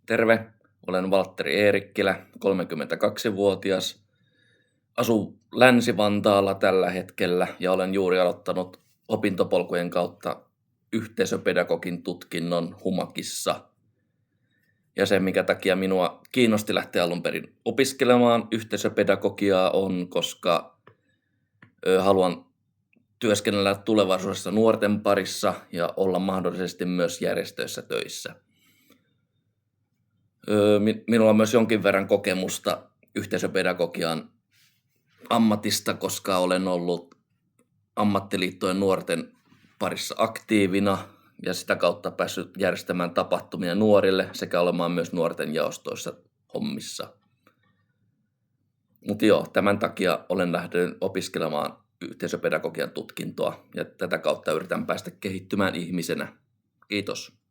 Terve, olen Valtteri Eerikkilä, 32-vuotias. Asun Länsi-Vantaalla tällä hetkellä ja olen juuri aloittanut opintopolkujen kautta yhteisöpedagogin tutkinnon Humakissa. Ja se, mikä takia minua kiinnosti lähteä alun perin opiskelemaan yhteisöpedagogiaa on, koska haluan työskennellä tulevaisuudessa nuorten parissa ja olla mahdollisesti myös järjestöissä töissä. Minulla on myös jonkin verran kokemusta yhteisöpedagogian ammatista, koska olen ollut ammattiliittojen nuorten parissa aktiivina ja sitä kautta päässyt järjestämään tapahtumia nuorille sekä olemaan myös nuorten jaostoissa hommissa. Mutta tämän takia olen lähtenyt opiskelemaan yhteisöpedagogian tutkintoa ja tätä kautta yritän päästä kehittymään ihmisenä. Kiitos.